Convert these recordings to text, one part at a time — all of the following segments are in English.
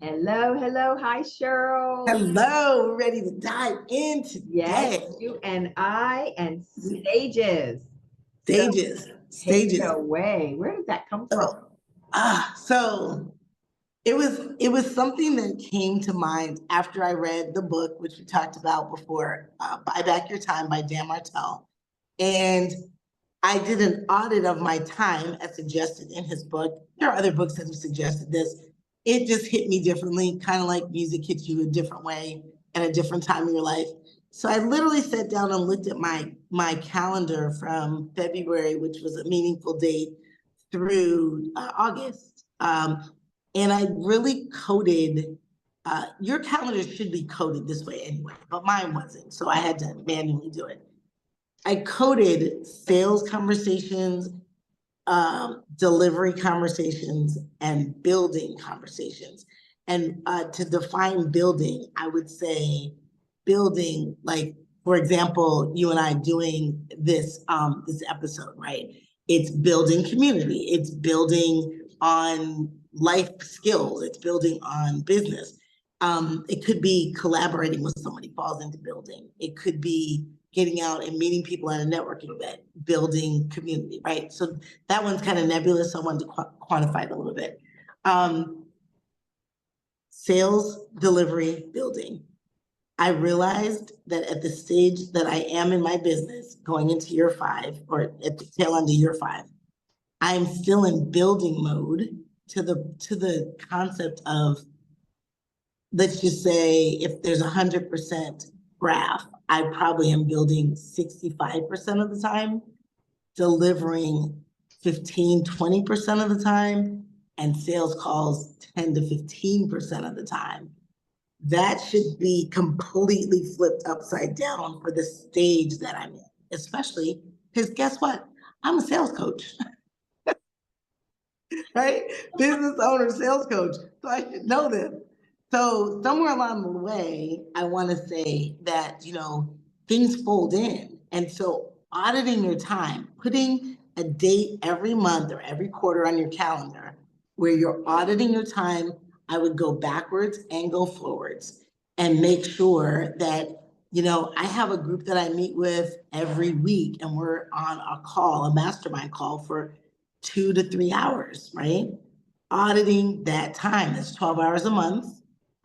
Hello, hello. Hi, Cheryl. Hello, we're ready to dive in Yes, today. you and I and stages. So Stages, take it stages. away. Where did that come from? So, so it was something that came to mind after I read the book, which we talked about before, Buy Back Your Time by Dan Martell. And I did an audit of my time as suggested in his book. There are other books that have suggested this. It just hit me differently, kind of like music hits you a different way at a different time in your life. So I literally sat down and looked at my calendar from February, which was a meaningful date, through August. And I really coded, your calendar should be coded this way anyway, but mine wasn't. So I had to manually do it. I coded sales conversations, delivery conversations, and building conversations. And to define building, I would say building, like, for example, you and I doing this episode, right? It's building community. It's building on life skills. It's building on business. It could be collaborating with somebody, falls into building. It could be getting out and meeting people at a networking event, building community, right? So that one's kind of nebulous. So I wanted to quantify it a little bit. Sales, delivery, building. I realized that at the stage that I am in my business, going into year 5, or at the tail end of year 5, I'm still in building mode to the concept of, let's just say, if there's 100% graph, I probably am building 65% of the time, delivering 15, 20% of the time, and sales calls 10 to 15% of the time. That should be completely flipped upside down for the stage that I'm in, especially because guess what? I'm a sales coach, right? Business owner, sales coach. So I should know this. So somewhere along the way, I want to say that, things fold in. And so auditing your time, putting a date every month or every quarter on your calendar where you're auditing your time, I would go backwards and go forwards and make sure that, I have a group that I meet with every week and we're on a call, a mastermind call for 2 to 3 hours, right? Auditing that time. That's 12 hours a month.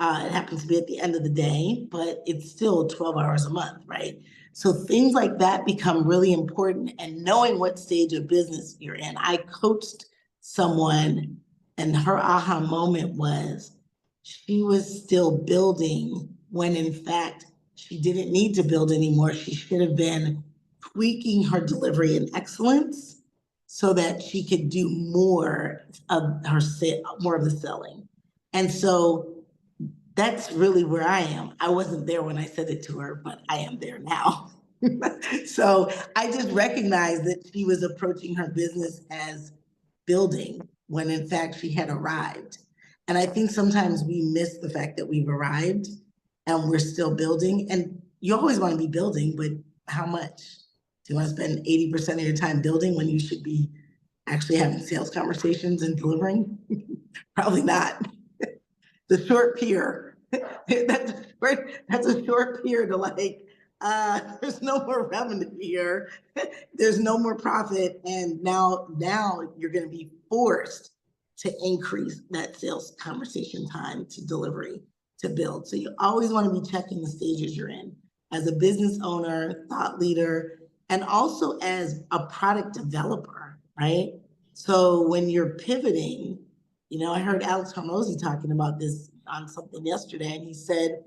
It happens to be at the end of the day, but it's still 12 hours a month, right? So things like that become really important, and knowing what stage of business you're in. I coached someone and her aha moment was she was still building when in fact she didn't need to build anymore. She should have been tweaking her delivery and excellence so that she could do more of her more of the selling. And so that's really where I am. I wasn't there when I said it to her, but I am there now. So I just recognized that she was approaching her business as building when in fact she had arrived. And I think sometimes we miss the fact that we've arrived and we're still building. And you always want to be building, but how much? Do you want to spend 80% of your time building when you should be actually having sales conversations and delivering? Probably not. The short pier. That's a short pier to like, there's no more revenue here. There's no more profit. And now you're going to be forced to increase that sales conversation time to delivery to build. So you always want to be checking the stages you're in as a business owner, thought leader, and also as a product developer, right? So when you're pivoting, I heard Alex Hormozy talking about this on something yesterday, and he said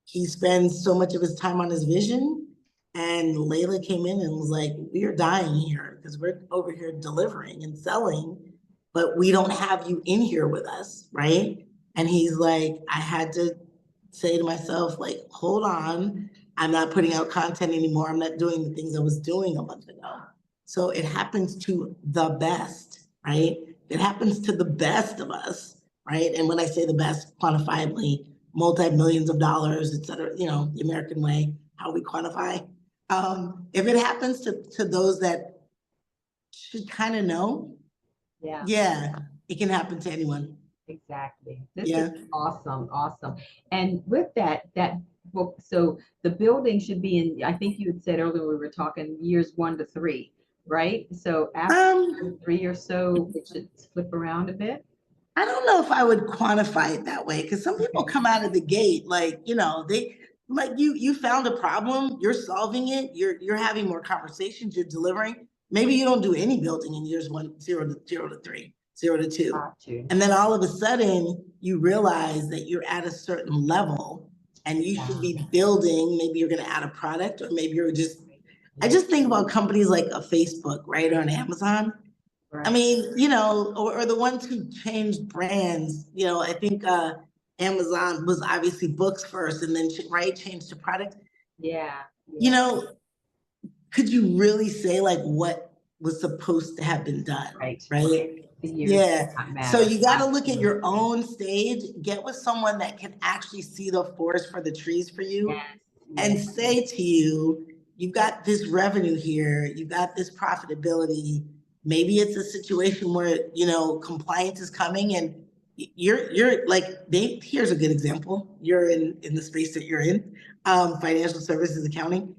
he spends so much of his time on his vision. And Layla came in and was like, "We are dying here because we're over here delivering and selling, but we don't have you in here with us, right?" And he's like, I had to say to myself, like, hold on, I'm not putting out content anymore. I'm not doing the things I was doing a month ago. So it happens to the best, right? It happens to the best of us, right? And when I say the best, quantifiably, multi-millions of dollars, et cetera, the American way, how we quantify. If it happens to those that should kind of know, Yeah. yeah, it can happen to anyone. Exactly. This Yeah. is awesome, awesome. And with that book, so the building should be in, I think you had said earlier we were talking years 1 to 3, right? So after Um, 3 or so, it should flip around a bit. I don't know if I would quantify it that way because some people Okay. come out of the gate like, they like you found a problem, you're solving it, you're having more conversations, you're delivering. Maybe you don't do any building in years 0 to 3, 0 to 2. Got you. And then all of a sudden you realize that you're at a certain level and you should be building, maybe you're gonna add a product or maybe I just think about companies like a Facebook, right? Or an Amazon. I Right. mean, or the ones who changed brands, I think Amazon was obviously books first and then, right, changed to product. Yeah. You Yeah. know, could you really say like what was supposed to have been done, Right. right? The years Yeah. does not So matter. you got to look at Absolutely. your own stage, get with someone that can actually see the forest for the trees for you Yes. and Yes. say to you, you've got this revenue here, you've got this profitability. Maybe it's a situation where, compliance is coming and you're like, here's a good example. You're in the space that you're in, financial services accounting,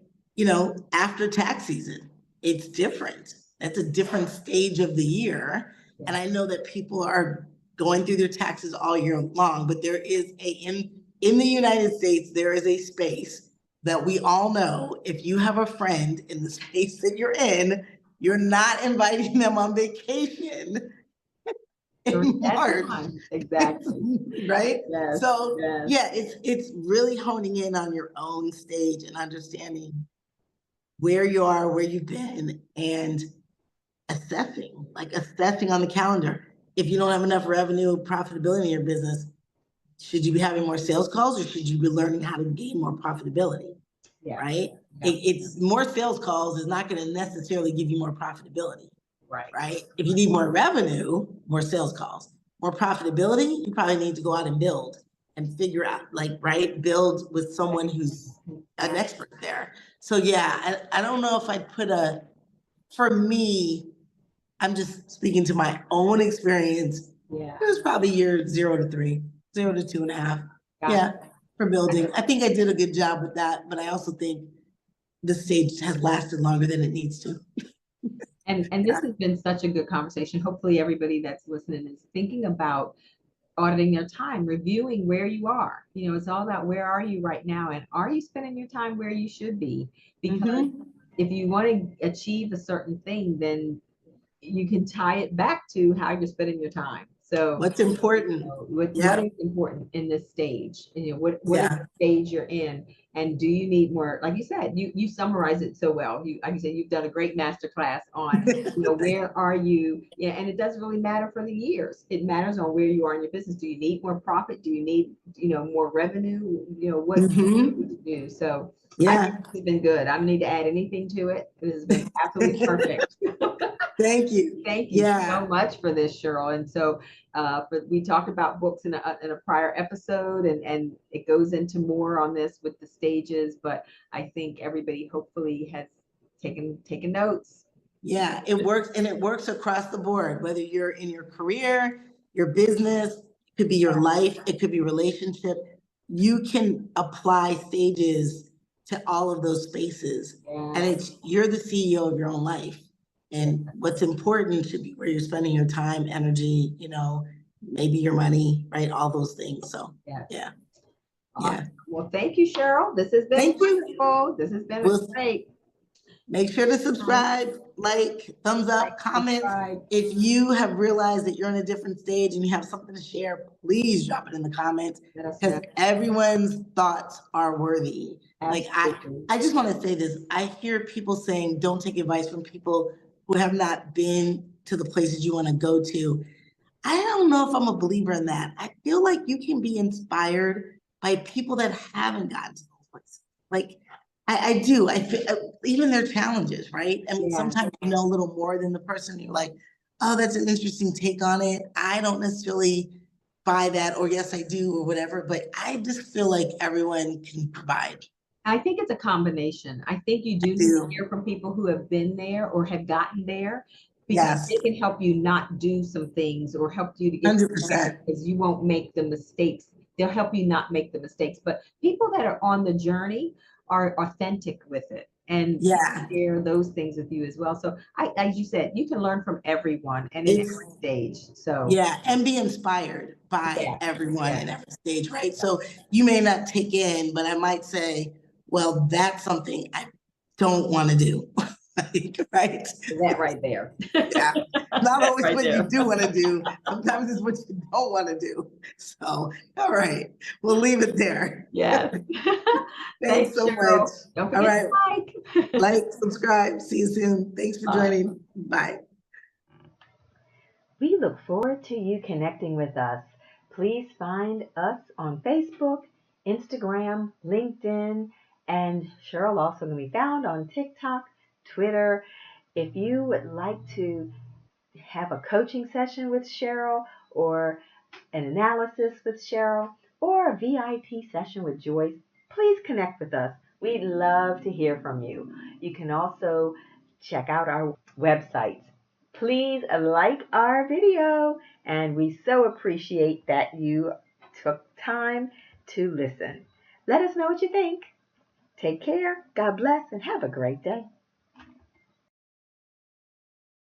after tax season, it's different. That's a different stage of the year. And I know that people are going through their taxes all year long, but there is in the United States, there is a space that we all know if you have a friend in the space that you're in, you're not inviting them on vacation in That's March. fine. Exactly. Right? Yes. So Yes. yeah, it's really honing in on your own stage and understanding where you are, where you've been, and assessing on the calendar. If you don't have enough revenue, profitability in your business, should you be having more sales calls or should you be learning how to gain more profitability? Yeah. Right? Yeah. It's more sales calls is not going to necessarily give you more profitability. Right. Right? If you need more revenue, more sales calls. More profitability, you probably need to go out and build and figure out, build with someone who's an expert there. So yeah, I don't know if I'd for me, I'm just speaking to my own experience. Yeah. It was probably year 0 to 3, 0 to 2.5. Got Yeah, it. for building. I think I did a good job with that, but I also think the stage has lasted longer than it needs to. And this has been such a good conversation. Hopefully everybody that's listening is thinking about auditing their time, reviewing where you are. It's all about where are you right now and are you spending your time where you should be? Because if you want to achieve a certain thing, then you can tie it back to how you're spending your time. So What's important? what Yeah. is important in this stage? And what is Yeah. the stage you're in? And do you need more? Like you said, you summarize it so well. Like you said, you've done a great master class on, where are you? Yeah, and it doesn't really matter for the years. It matters on where you are in your business. Do you need more profit? Do you need, more revenue? What do you need to do? So I Yeah. think it's been good. I don't need to add anything to it. This has been absolutely perfect. Thank you. Thank you Yeah. so much for this, Cheryl. And so we talked about books in a prior episode, and it goes into more on this with the stages, but I think everybody hopefully has taken notes. Yeah, it works and it works across the board, whether you're in your career, your business, it could be your life, it could be relationship. You can apply stages to all of those spaces. And you're the CEO of your own life. And what's important should be where you're spending your time, energy, maybe your money, right? All those things. So yeah. Awesome. Yeah. Well, thank you, Cheryl. This has been Thank you. wonderful. This has been great. Make sure to subscribe, thumbs up, comments. If you have realized that you're in a different stage and you have something to share, please drop it in the comments because everyone's thoughts are worthy. Like I just want to say this. I hear people saying, don't take advice from people who have not been to the places you want to go to. I don't know if I'm a believer in that. I feel like you can be inspired by people that haven't gotten to those places. Like I do. I feel even their challenges, right? And sometimes you know a little more than the person. You're like, oh, that's an interesting take on it. I don't necessarily buy that, or yes, I do, or whatever. But I just feel like everyone can provide. I think it's a combination. I think you do need to hear from people who have been there or have gotten there, because Yes, they can help you not do some things or help you to get 100%. because you won't make the mistakes. They'll help you not make the mistakes. But people that are on the journey are authentic with it and Yeah, share those things with you as well. So as you said, you can learn from everyone and in it's every stage. So yeah, and be inspired by yeah, everyone yeah, in every stage, right? So you may not take in, but I might say, well, that's something I don't want to do. Like, right? that right there. Yeah. Not That always right what you there. do want to do. Sometimes it's what you don't want to do. So, all right, we'll leave it there. Yes. Thanks Thanks, so much. Cheryl. Don't All forget right, to like. like, subscribe. See you soon. Thanks for Bye. joining. Bye. We look forward to you connecting with us. Please find us on Facebook, Instagram, LinkedIn, and Cheryl also can be found on TikTok, Twitter. If you would like to have a coaching session with Cheryl or an analysis with Cheryl or a VIP session with Joyce, please connect with us. We'd love to hear from you. You can also check out our websites. Please like our video, and we so appreciate that you took time to listen. Let us know what you think. Take care, God bless, and have a great day.